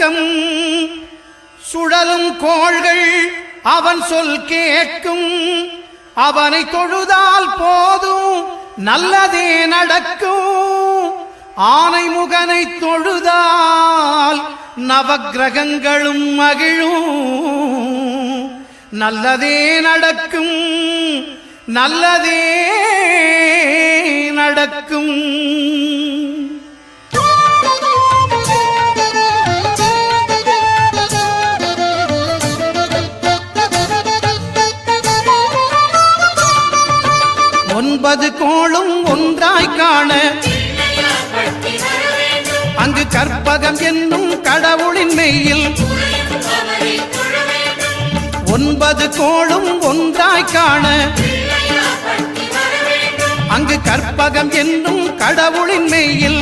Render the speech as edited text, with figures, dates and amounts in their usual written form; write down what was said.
அடக்கம் சுழலும் கோள்கள் அவன் சொல் கேட்கும் அவனை தொழுதால் போதும் நல்லதே நடக்கும் ஆனை முகனை தொழுதால் நவக்கிரகங்களும் மகிழும் நல்லதே நடக்கும் நல்லதே நடக்கும் ஒன்பது கோளும் ஒன்றாய் காண அங்கு கற்பகம் என்னும் கடவுளின் மெய்யில் ஒன்பது கோளும் ஒன்றாய் காண அங்கு கற்பகம் என்னும் கடவுளின் மெய்யில்